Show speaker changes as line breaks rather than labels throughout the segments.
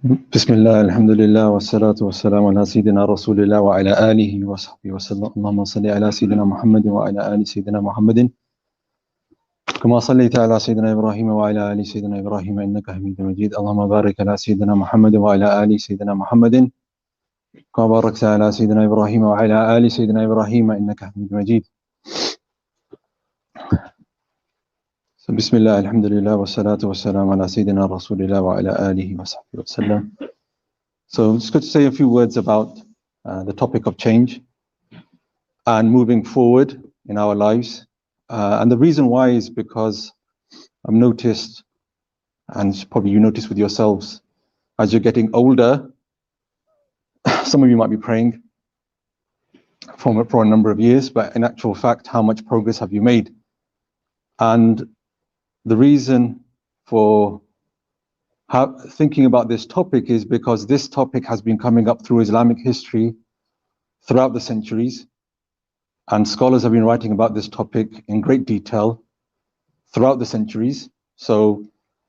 بسم الله الحمد لله والصلاة والسلام على سيدنا رسول الله وعلى آله وصحبه وسلم. اللهم صل على سيدنا محمد وعلى آل سيدنا محمد كما صليت على سيدنا إبراهيم وعلى آل سيدنا إبراهيم إنك حميد مجيد. اللهم بارك على سيدنا محمد وعلى آل سيدنا محمد كما باركت على سيدنا إبراهيم وعلى آل سيدنا إبراهيم إنك حميد مجيد. So, Bismillah, alhamdulillah, wassalatu wassalam ala Sayyidina Rasulillah wa ala alihi wa sahbihi wa sallam. So it's good to say a few words about the topic of change and moving forward in our lives. And the reason why is because I've noticed, and probably you notice with yourselves, as you're getting older, some of you might be praying for a number of years, but in actual fact, how much progress have you made? And the reason for thinking about this topic is because this topic has been coming up through Islamic history throughout the centuries, and scholars have been writing about this topic in great detail throughout the centuries. So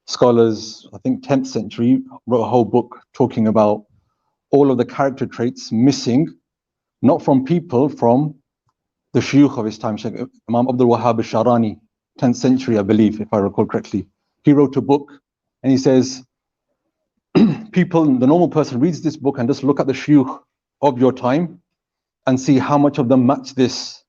scholars, I think 10th century, wrote a whole book talking about all of the character traits missing, not from people, from the shuyukh of his time. Sheikh Imam Abdul Wahhab al-Sharani, 10th century, I believe, if I recall correctly. He wrote a book and he says, people, the normal person reads this book and just look at the shuyukh of your time and see how much of them match these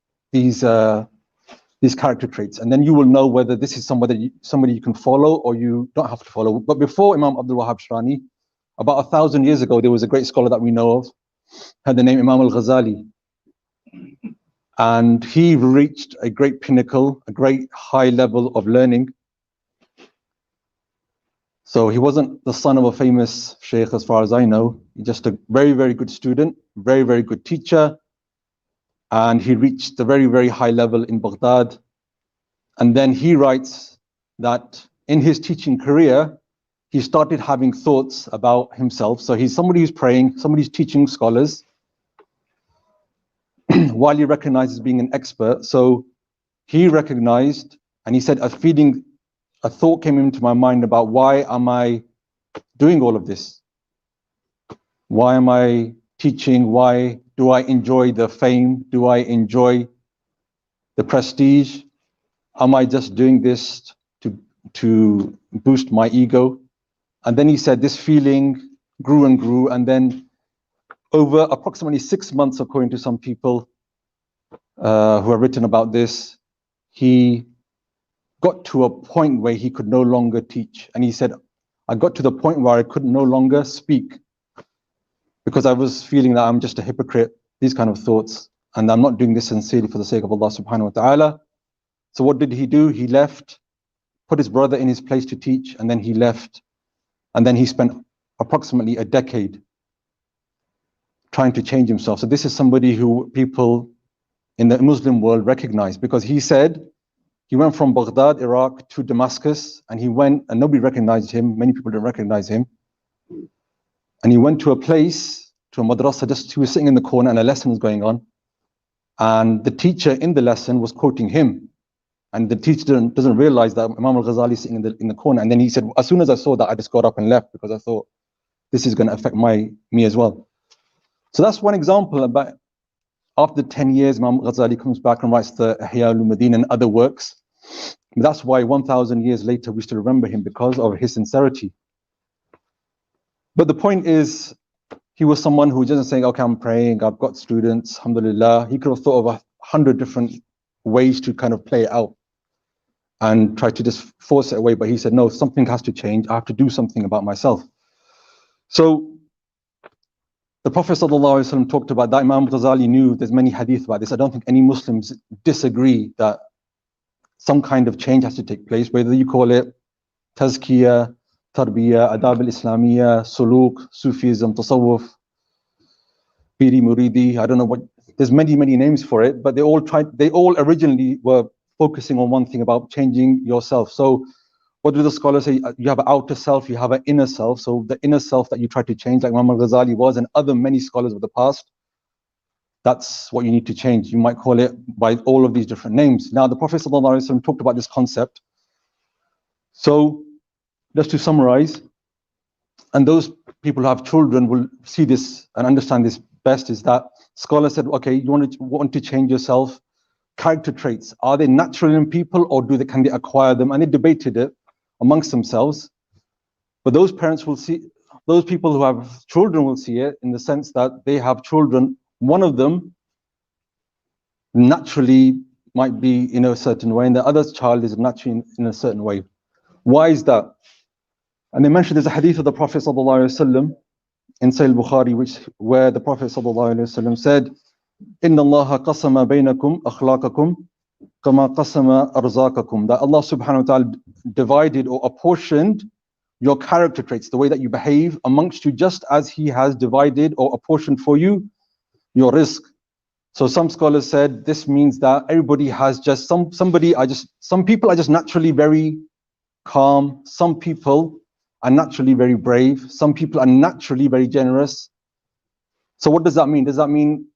character traits, and then you will know whether this is somebody you can follow or you don't have to follow. But before Imam Abdul Wahhab Shrani, about 1,000 years ago, there was a great scholar that we know of, had the name Imam al-Ghazali, and he reached a great pinnacle, a great high level of learning. So he wasn't the son of a famous sheikh as far as I know, just a very, very good student, very, very good teacher. And he reached a very, very high level in Baghdad. And then he writes that in his teaching career, he started having thoughts about himself. So he's somebody who's praying, somebody who's teaching scholars, while he recognizes being an expert. So he recognized, and he said, a thought came into my mind about why am I doing all of this? Why am I teaching? Why do I enjoy the fame? Do I enjoy the prestige? Am I just doing this to boost my ego? And then he said this feeling grew and grew, and then over approximately 6 months, according to some people who have written about this, he got to a point where he could no longer teach. And he said, I got to the point where I could no longer speak because I was feeling that I'm just a hypocrite, these kind of thoughts, and I'm not doing this sincerely for the sake of Allah subhanahu wa ta'ala. So what did he do? He left, put his brother in his place to teach, and then he left. And then he spent approximately a decade trying to change himself. So this is somebody who people in the Muslim world recognize, because he said he went from Baghdad, Iraq to Damascus, and he went and nobody recognized him. Many people didn't recognize him. And he went to a place, to a madrasa, just he was sitting in the corner and a lesson was going on. And the teacher in the lesson was quoting him. And the teacher doesn't realize that Imam al-Ghazali is sitting in the corner. And then he said, as soon as I saw that, I just got up and left because I thought this is going to affect me as well. So that's one example. About after 10 years, Imam al-Ghazali comes back and writes the Ihya al-Ulumuddin and other works. That's why 1,000 years later, we still remember him, because of his sincerity. But the point is, he was someone who doesn't say, okay, I'm praying, I've got students, alhamdulillah. He could have thought of 100 different ways to kind of play it out and try to just force it away. But he said, no, something has to change. I have to do something about myself. So the Prophet ﷺ talked about that. Imam Ghazali knew there's many hadith about this. I don't think any Muslims disagree that some kind of change has to take place, whether you call it tazkiyah, tarbiyah, adab al-islamiyah, suluk, Sufism, tasawwuf, piri muridi, I don't know what, there's many, many names for it, but they all originally were focusing on one thing, about changing yourself. So what do the scholars say? You have an outer self, you have an inner self. So the inner self that you try to change, like Imam al-Ghazali was, and other many scholars of the past, that's what you need to change. You might call it by all of these different names. Now, the Prophet ﷺ talked about this concept. So just to summarize, and those people who have children will see this and understand this best, is that scholars said, okay, you want to change yourself. Character traits, are they natural in people, or can they acquire them? And they debated it amongst themselves. But those parents will see, those people who have children will see it in the sense that they have children. One of them naturally might be in a certain way, and the other child is naturally in a certain way. Why is that? And they mentioned there's a hadith of the Prophet ﷺ in Sahih Bukhari, where the Prophet ﷺ said, Inna Allah qasama bainakum akhlaqakum kama qasama arzaqakum. That Allah subhanahu wa ta'ala divided or apportioned your character traits, the way that you behave amongst you, just as He has divided or apportioned for you your rizq. So some scholars said this means that everybody has just some people are just naturally very calm, some people are naturally very brave, some people are naturally very generous. So what does that mean? Does that mean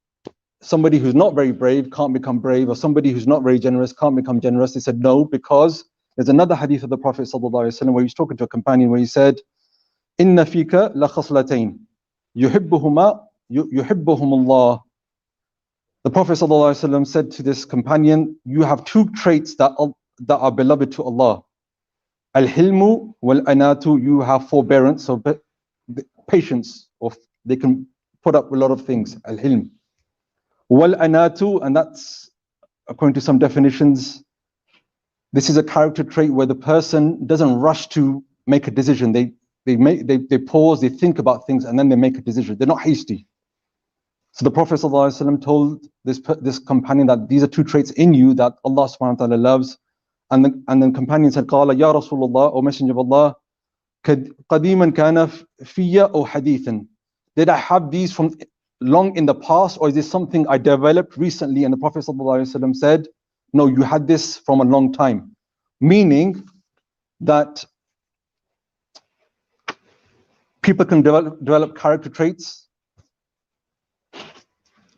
somebody who's not very brave can't become brave, or somebody who's not very generous can't become generous? They said no, because there's another hadith of the Prophet ﷺ where he's talking to a companion where he said, Inna fika la khaslatayn yuhibbuhum Allah. The Prophet ﷺ said to this companion, you have two traits that are beloved to Allah. Al-hilmu wal-anatu, you have forbearance, so patience, or they can put up with a lot of things. Al-hilm. Wal-anatu, and that's, according to some definitions, this is a character trait where the person doesn't rush to make a decision. They pause, they think about things, and then they make a decision. They're not hasty. So the Prophet ﷺ told this companion that these are two traits in you that Allah subhanahu wa ta'ala loves. And the companion said, Qala ya Rasulullah, O Messenger of Allah, qadiman kana fiyya or hadithan. Did I have these from long in the past, or is this something I developed recently? And the Prophet ﷺ said, no, you had this from a long time. Meaning that people can develop character traits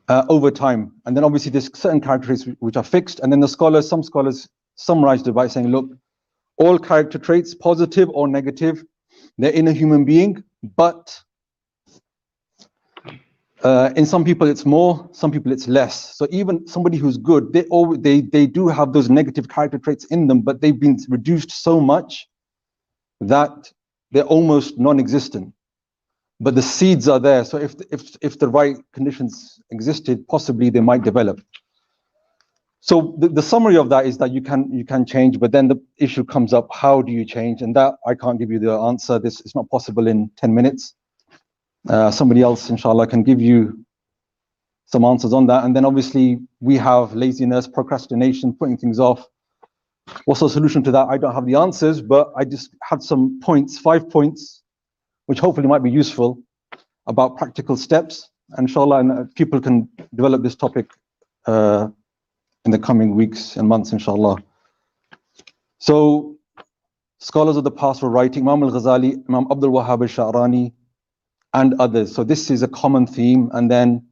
over time. And then obviously there's certain character traits which are fixed. And then some scholars summarized it by saying, look, all character traits, positive or negative, they're in a human being, but in some people it's more, some people it's less. So even somebody who's good, they do have those negative character traits in them, but they've been reduced so much that they're almost non-existent. But the seeds are there. So if the right conditions existed, possibly they might develop. So the summary of that is that you can change, but then the issue comes up, how do you change? And that I can't give you the answer. This is not possible in 10 minutes. Somebody else, inshallah, can give you some answers on that. And then obviously we have laziness, procrastination, putting things off. What's the solution to that? I don't have the answers, but I just had some points, 5 points, which hopefully might be useful about practical steps. And inshallah, and people can develop this topic in the coming weeks and months, inshallah. So scholars of the past were writing, Imam al-Ghazali, Imam Abdul Wahhab al-Sha'rani, and others. So this is a common theme. And then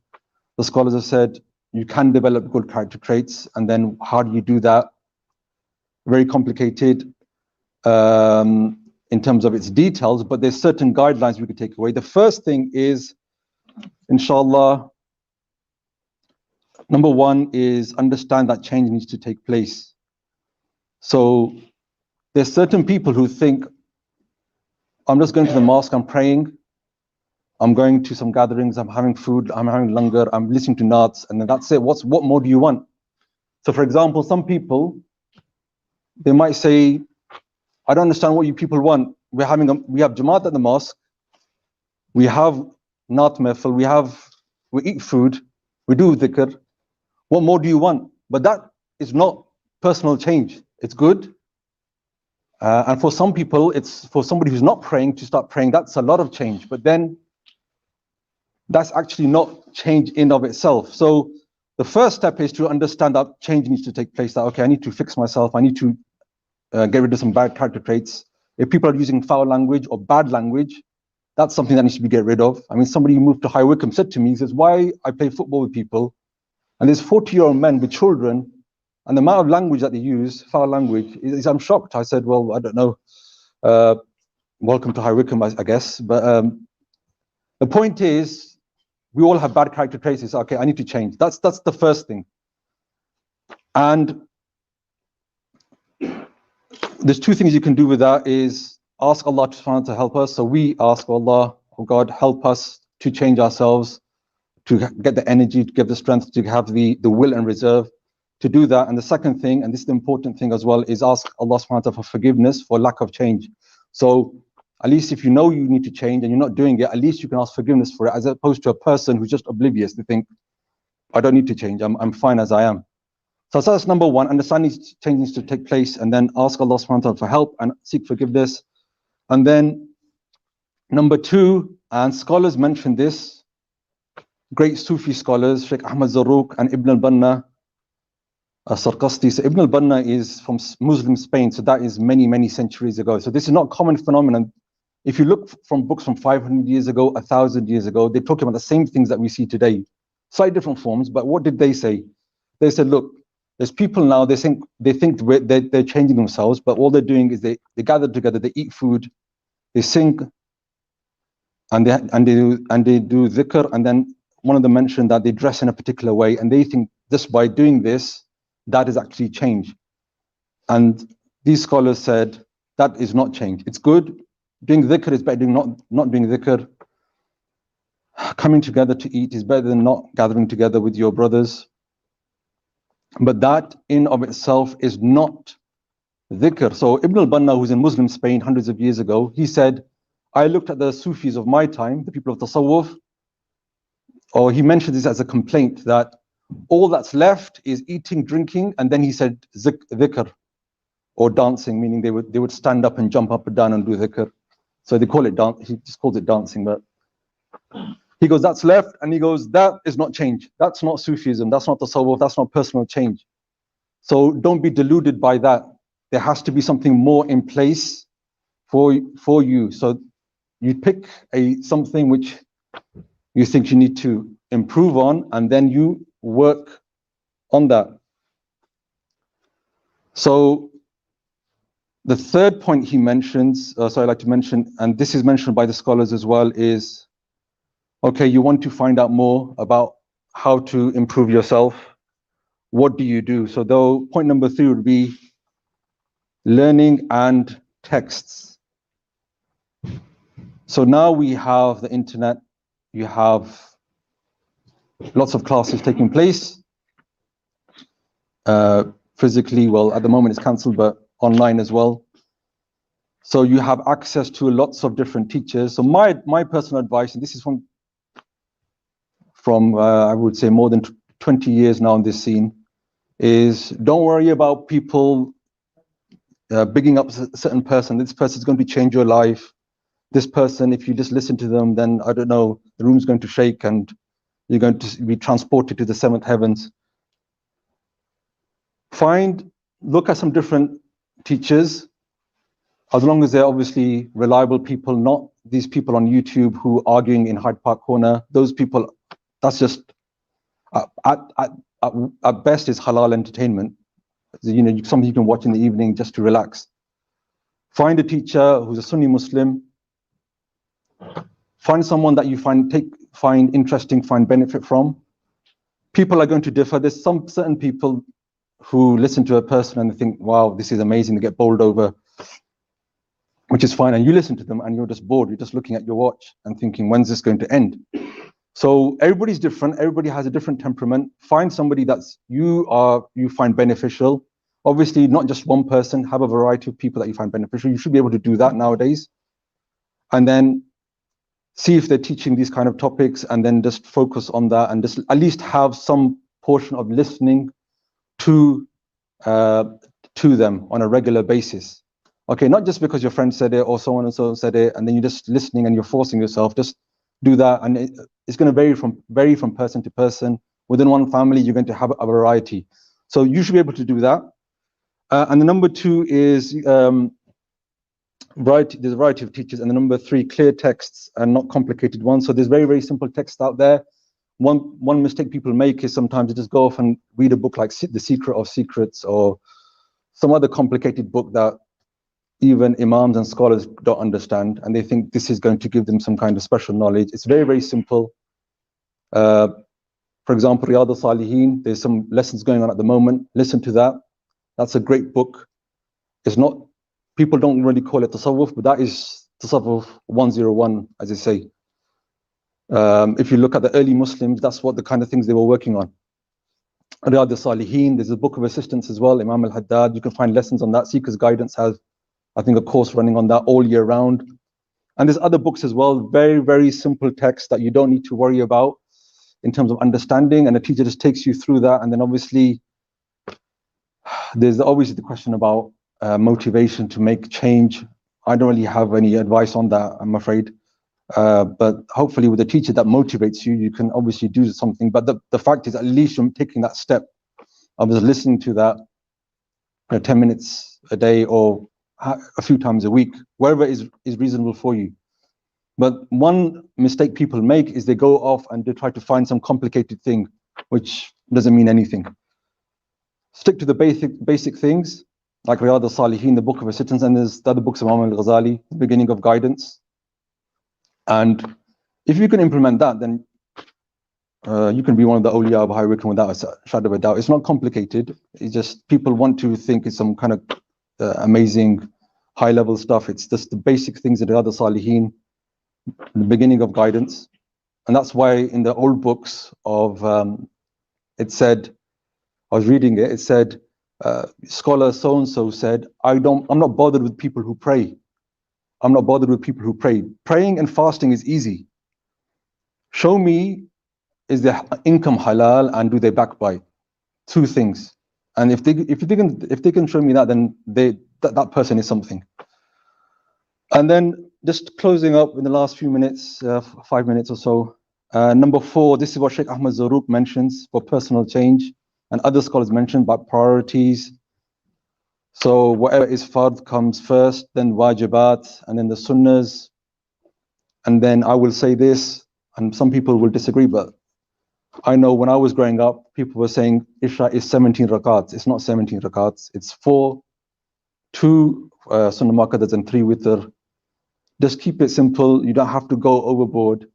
the scholars have said, you can develop good character traits. And then how do you do that? Very complicated in terms of its details, but there's certain guidelines we could take away. The first thing is, inshallah, number one is understand that change needs to take place. So there's certain people who think, I'm just going to the mosque, I'm praying, I'm going to some gatherings, I'm having food, I'm having langar, I'm listening to naats, and then that's it. What more do you want? So for example, some people, they might say, I don't understand what you people want. We have Jamaat at the mosque, we have naat mehfil, we eat food, we do dhikr. What more do you want? But that is not personal change. It's good. And for some people, it's for somebody who's not praying to start praying, that's a lot of change. But then that's actually not change in of itself. So the first step is to understand that change needs to take place. That, okay, I need to fix myself. I need to get rid of some bad character traits. If people are using foul language or bad language, that's something that needs to be get rid of. I mean, somebody who moved to High Wycombe said to me, he says, why I play football with people, and there's 40-year-old men with children, and the amount of language that they use, foul language, I'm shocked. I said, well, I don't know. Welcome to High Wycombe, I guess. But The point is, we all have bad character traits. Okay, I need to change. That's the first thing. And there's two things you can do with that is ask Allah to help us. So we ask Allah, oh God, help us to change ourselves, to get the energy, to give the strength, to have the will and reserve to do that. And the second thing, and this is the important thing as well, is ask Allah subhanahu wa ta'ala for forgiveness for lack of change. So at least if you know you need to change and you're not doing it, at least you can ask forgiveness for it, as opposed to a person who's just oblivious. They think, I don't need to change, I'm fine as I am. So that's number one, understanding change needs to take place, and then ask Allah subhanahu wa ta'ala for help and seek forgiveness. And then number two, and scholars mention this, great Sufi scholars, Sheikh Ahmad Zarruq and Ibn al-Banna, Sarqasti. So Ibn al-Banna is from Muslim Spain, so that is many, many centuries ago. So this is not a common phenomenon. If you look from books from 500 years ago, 1,000 years ago, they're talking about the same things that we see today, slightly different forms. But what did they say? They said, look, there's people now, they think they're changing themselves, but all they're doing is they gather together, they eat food, they sing, and they do dhikr, and then one of them mentioned that they dress in a particular way, and they think just by doing this, that is actually change. And these scholars said that is not change. It's good. Doing dhikr is better than not doing dhikr. Coming together to eat is better than not gathering together with your brothers. But that in of itself is not dhikr. So Ibn al-Banna, who's in Muslim Spain hundreds of years ago, he said, I looked at the Sufis of my time, the people of Tasawwuf, or he mentioned this as a complaint, that all that's left is eating, drinking, and then he said dhikr, or dancing, meaning they would stand up and jump up and down and do dhikr. So they call it dance. He just calls it dancing, but he goes, that's left, and he goes, that is not change. That's not Sufism. That's not Tasawwuf. That's not personal change. So don't be deluded by that. There has to be something more in place for you. So you pick something which you think you need to improve on, and then you work on that. So the third point he mentions, so I'd like to mention, and this is mentioned by the scholars as well, is, okay, you want to find out more about how to improve yourself. What do you do? So though point number 3 would be learning and texts. So now we have the internet, you have lots of classes taking place. Physically, well, at the moment it's cancelled, but online as well. So you have access to lots of different teachers. So my personal advice, and this is from I would say more than 20 years now in this scene, is don't worry about people bigging up a certain person. This person is going to change your life. This person, if you just listen to them, then I don't know, the room's going to shake and you're going to be transported to the 7th heavens. Look at some different teachers, as long as they're obviously reliable people, not these people on YouTube who are arguing in Hyde Park Corner. Those people, that's just, at best, is halal entertainment. You know, something you can watch in the evening just to relax. Find a teacher who's a Sunni Muslim. Find someone that you find interesting, find benefit from. People are going to differ. There's some certain people who listen to a person and they think, wow, this is amazing, they get bowled over, which is fine. And you listen to them and you're just bored. You're just looking at your watch and thinking, when's this going to end? So everybody's different. Everybody has a different temperament. Find somebody that's you find beneficial. Obviously, not just one person, have a variety of people that you find beneficial. You should be able to do that nowadays. And then see if they're teaching these kind of topics, and then just focus on that, and just at least have some portion of listening to them on a regular basis. Okay, not just because your friend said it or so on and so said it, and then you're just listening and you're forcing yourself. Just do that, and it's going to vary from person to person. Within one family, you're going to have a variety. So you should be able to do that. And the number 2 is there's a variety of teachers, and the number 3, clear texts and not complicated ones. So there's very, very simple texts out there. One mistake people make is sometimes they just go off and read a book like The Secret of Secrets or some other complicated book that even imams and scholars don't understand, and they think this is going to give them some kind of special knowledge. It's very, very simple. For example, Riyadh al-Salihin, there's some lessons going on at the moment. Listen to that. That's a great book. It's not, people don't really call it tasawwuf, but that is tasawwuf 101, as they say. If you look at the early Muslims, that's what the kind of things they were working on. Riyadh al-Salihin, there's a book of assistance as well, Imam al-Haddad. You can find lessons on that. Seekers Guidance has, I think, a course running on that all year round. And there's other books as well, very, very simple text that you don't need to worry about in terms of understanding, and a teacher just takes you through that. And then obviously, there's always the question about motivation to make change. I don't really have any advice on that, I'm afraid. But hopefully with a teacher that motivates you, you can obviously do something. But the fact is, at least you're taking that step. I was listening to that 10 minutes a day or a few times a week, wherever is reasonable for you. But one mistake people make is they go off and they try to find some complicated thing, which doesn't mean anything. Stick to the basic things, like Riyadh al-Salihin, the Book of Assistance, and there's the other books of Imam al-Ghazali, the Beginning of Guidance. And if you can implement that, then you can be one of the awliya of high wicked without a shadow of a doubt. It's not complicated. It's just people want to think it's some kind of amazing high-level stuff. It's just the basic things that Riyadh al-Salihin, the Beginning of Guidance. And that's why in the old books of, it said, I was reading it, it said, scholar so-and-so said, I'm not bothered with people who pray. I'm not bothered with people who pray. Praying and fasting is easy. Show me, is their income halal and do they backbite? Two things. And if they can show me that, then that person is something. And then just closing up in the last few minutes, 5 minutes or so. Number 4, this is what Sheikh Ahmad Zarruq mentions for personal change, and other scholars mention about priorities. So whatever is fard comes first, then wajibat, and then the sunnahs. And then I will say this, and some people will disagree, but I know when I was growing up, people were saying Isha is 17 rakats. It's not 17 rakats. It's 4, 2 sunnah muakkadas and 3 witr. Just keep it simple. You don't have to go overboard,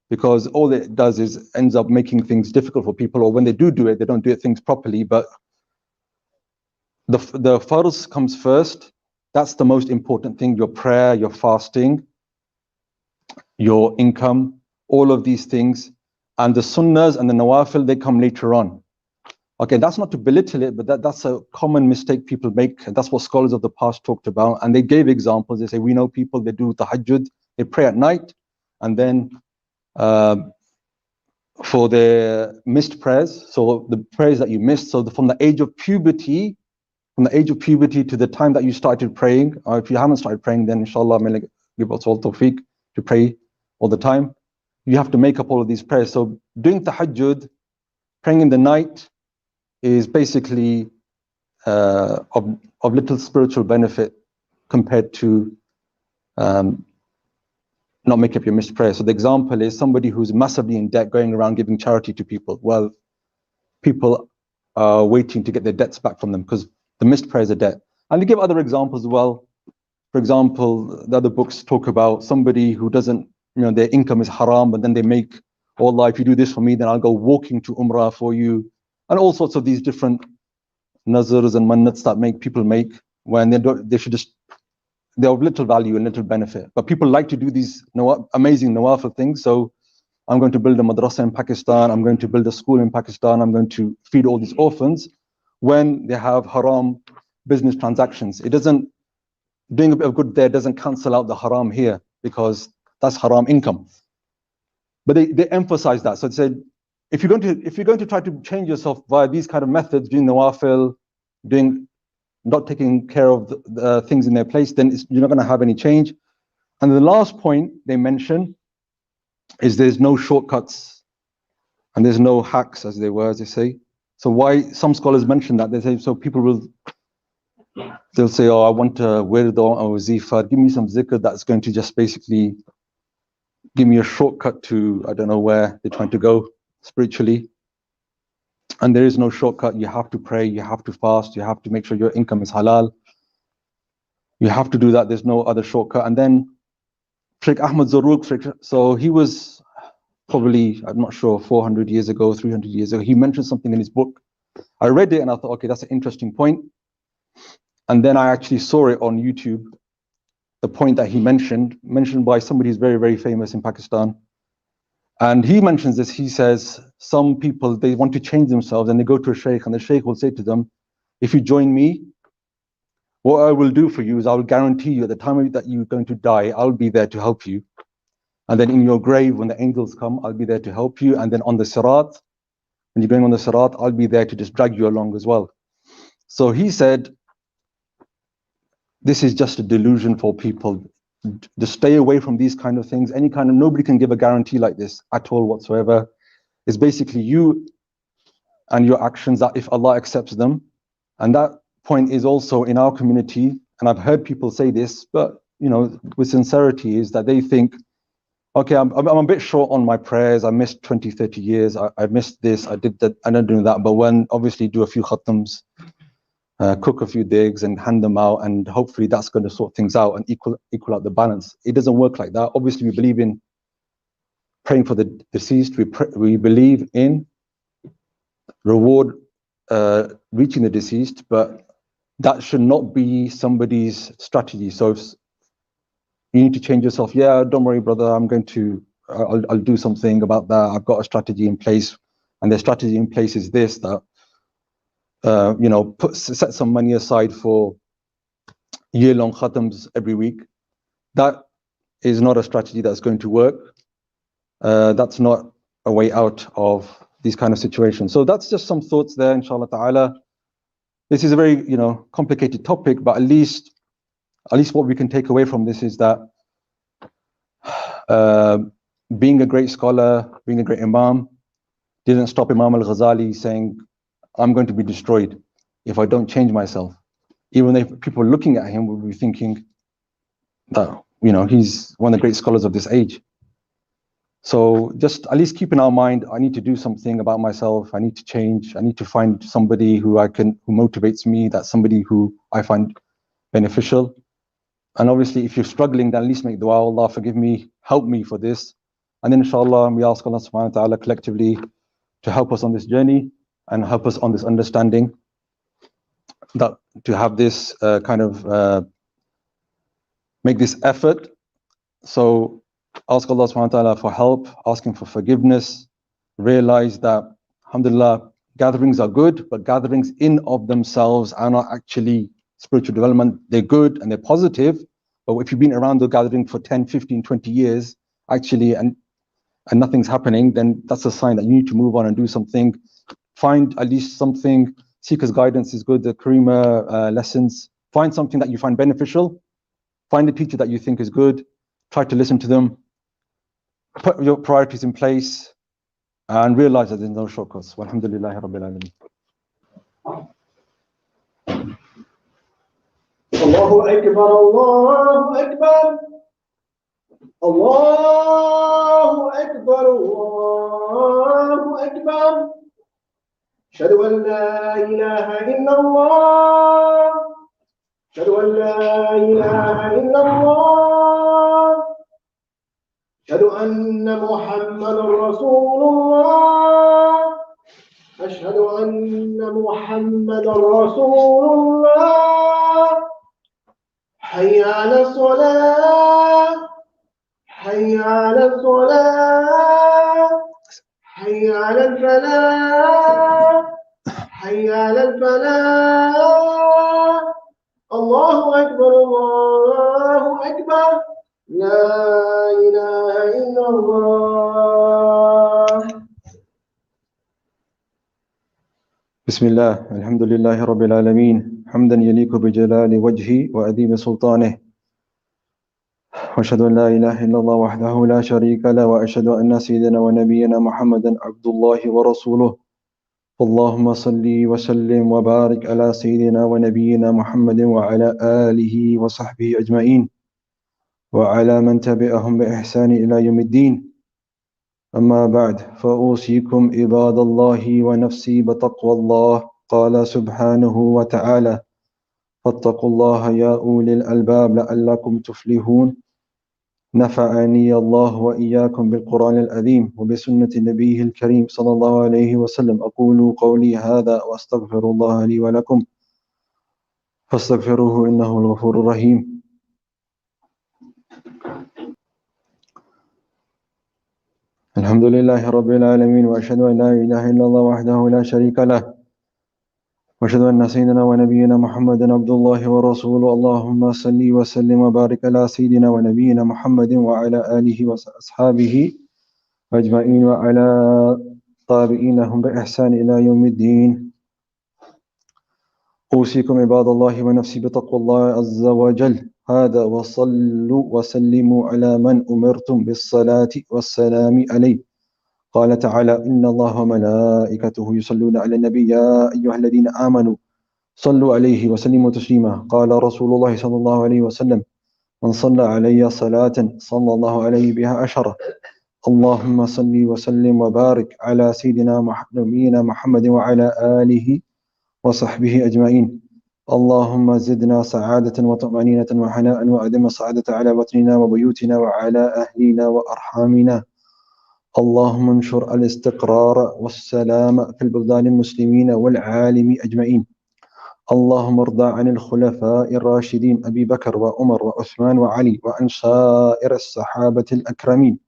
because all it does is ends up making things difficult for people, or when they do it, they don't do things properly. But the farz comes first. That's the most important thing. Your prayer, your fasting, your income, all of these things. And the sunnahs and the nawafil, they come later on. Okay, that's not to belittle it, but that's a common mistake people make. And that's what scholars of the past talked about. And they gave examples. They say, we know people, they do tahajjud, they pray at night, and then for their missed prayers, so the prayers that you missed, so from the age of puberty, to the time that you started praying, or if you haven't started praying, then inshallah, may give us all tawfiq to pray all the time. You have to make up all of these prayers. So doing tahajjud, praying in the night, is basically of little spiritual benefit compared to not make up your missed prayer. So the example is somebody who's massively in debt going around giving charity to people. Well, people are waiting to get their debts back from them because the missed prayer is a debt. And they give other examples as well. For example, the other books talk about somebody who doesn't, their income is haram, but then they make, oh Allah, if you do this for me, then I'll go walking to Umrah for you. And all sorts of these different nazars and mannats that people make when they should just, they're of little value and little benefit. But people like to do these amazing nawafil things. So I'm going to build a madrasa in Pakistan, I'm going to build a school in Pakistan, I'm going to feed all these orphans, when they have haram business transactions. It doesn't, doing a bit of good there doesn't cancel out the haram here, because that's haram income. But they emphasize that. So they said, if you're going to try to change yourself via these kind of methods, doing nawafil, not taking care of the things in their place, then you're not going to have any change. And the last point they mention is there's no shortcuts and there's no hacks, as they say. So why some scholars mention that, they say, so people they'll say, oh, I want a wird or a wazifa, give me some zikr that's going to just basically give me a shortcut to, I don't know where they're trying to go spiritually. And there is no shortcut. You have to pray, you have to fast, you have to make sure your income is halal. You have to do that. There's no other shortcut. And then Sheikh Ahmad Zarruq, so he was probably, I'm not sure, 400 years ago, 300 years ago. He mentioned something in his book. I read it and I thought, okay, that's an interesting point. And then I actually saw it on YouTube, the point that he mentioned by somebody who's very, very famous in Pakistan. And he mentions this. He says, some people, they want to change themselves and they go to a sheikh, and the sheikh will say to them, if you join me, what I will do for you is I will guarantee you at the time that you're going to die, I'll be there to help you. And then in your grave, when the angels come, I'll be there to help you. And then on the Sirat, when you're going on the Sirat, I'll be there to just drag you along as well. So he said, this is just a delusion for people. Just stay away from these kind of things. Nobody can give a guarantee like this at all whatsoever. It's basically you and your actions that if Allah accepts them. And that point is also in our community, and I've heard people say this, but with sincerity, is that they think, okay, I'm a bit short on my prayers. I missed 20, 30 years. I missed this. I did that. I don't do that. But when obviously do a few khatams, cook a few digs and hand them out, and hopefully that's going to sort things out and equal out the balance. It doesn't work like that. Obviously, we believe in praying for the deceased. We believe in reward reaching the deceased, but that should not be somebody's strategy. So if you need to change yourself, yeah, don't worry, brother, I'll do something about that. I've got a strategy in place, and the strategy in place is this, that set some money aside for year-long khatams every week. That is not a strategy that's going to work. That's not a way out of these kind of situations. So that's just some thoughts there, inshallah ta'ala. This is a very complicated topic, but at least what we can take away from this is that being a great scholar, being a great imam, didn't stop Imam al-Ghazali saying, I'm going to be destroyed if I don't change myself. Even if people looking at him will be thinking that he's one of the great scholars of this age. So just at least keep in our mind, I need to do something about myself. I need to change. I need to find somebody who motivates me. That's somebody who I find beneficial. And obviously, if you're struggling, then at least make dua, Allah forgive me, help me for this. And then inshallah, we ask Allah subhanahu wa ta'ala collectively to help us on this journey and help us on this understanding, that to have this make this effort. So ask Allah subhanahu wa ta'ala for help, ask Him for forgiveness, realize that, alhamdulillah, gatherings are good, but gatherings in of themselves are not actually spiritual development. They're good and they're positive, but if you've been around the gathering for 10, 15, 20 years, actually, and nothing's happening, then that's a sign that you need to move on and do something. Find at least something. Seeker's guidance is good, the Karima lessons. Find something that you find beneficial. Find a teacher that you think is good. Try to listen to them. Put your priorities in place and realize that there's no shortcuts. Walhamdulillahi Rabbil Alameen.
Allahu Akbar, Allahu Akbar. Allahu Akbar, Allahu Akbar. Ashhadu an la ilaha illallah. Ashhadu an la ilaha illallah. أشهد أن محمدا رسول الله. أشهد أن محمدا رسول الله. حي على الصلاة. حي على الصلاة. حي على الفلاح. حي على الفلاح. الله أكبر، الله أكبر. لا إله إلا الله.
بسم الله، الحمد لله رب العالمين، حمدا يليق بجلال وجهه وعظيم سلطانه، وأشهد أن لا إله إلا الله وحده لا شريك له، وأشهد أن سيدنا ونبينا محمدا عبد الله ورسوله. اللهم صل وسلم وبارك على سيدنا ونبينا محمد وعلى آله وصحبه أجمعين، وعلى من تبعهم بإحسان إلى يوم الدين. أما بعد، فأوصيكم عباد الله ونفسي بتقوى الله. قال سبحانه وتعالى: فاتقوا الله يا أولي الألباب لعلكم تفلحون. نفعني الله وإياكم بالقرآن العظيم وبسنة نبيه الكريم صلى الله عليه وسلم. أقول قولي هذا وأستغفر الله لي ولكم فاستغفروه إنه الغفور الرحيم. الحمد لله رب العالمين، وأشهد أن لا إله إلا الله وحده لا شريك له، وأشهد أن سيدنا ونبينا محمدا عبد الله ورسوله. اللهم صل وسلم وبارك على سيدنا ونبينا محمد وعلى آله وأصحابه أجمعين وعلى تابعينهم بإحسان إلى يوم الدين. أوصيكم عباد الله ونفسي بتقوى الله عز وجل. هذا وصلوا وسلموا على من أمرتم بالصلاة والسلام عليه. قال تعالى: إن الله وملائكته يصلون على النبي يا أيها الذين آمنوا صلوا عليه وسلموا تسليما. قال رسول الله صلى الله عليه وسلم: من صلى علي صلاة صلى الله عليه بها عشرة. اللهم صل وسلم وبارك على سيدنا نبينا محمد وعلى آله وصحبه أجمعين. اللهم زدنا سعادة وطمأنينة وحناء وأدم السعادة على بطننا وبيوتنا وعلى أهلنا وأرحامنا. اللهم انشر الاستقرار والسلام في البلدان المسلمين والعالم أجمعين. اللهم ارضى عن الخلفاء الراشدين أبي بكر وعمر وعثمان وعلي وعن سائر الصحابة الأكرمين.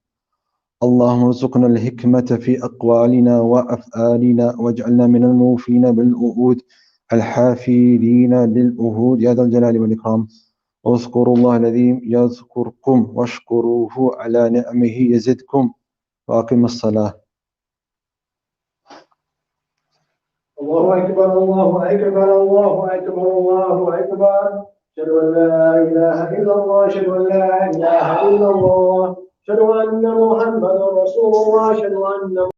اللهم ارزقنا الحكمة في أقوالنا وأفعالنا واجعلنا من الموفين بالعهود الحافظين للعهود يا ذا الجلال والإكرام. واذكروا الله الذي يذكركم واشكروه على نعمه يزدكم وأقم الصلاة.
الله أكبر الله أكبر الله أكبر الله أكبر. أشهد أن لا إله إلا الله أشهد أن لا إله إلا الله أشهد أن محمدا رسول الله أشهد أن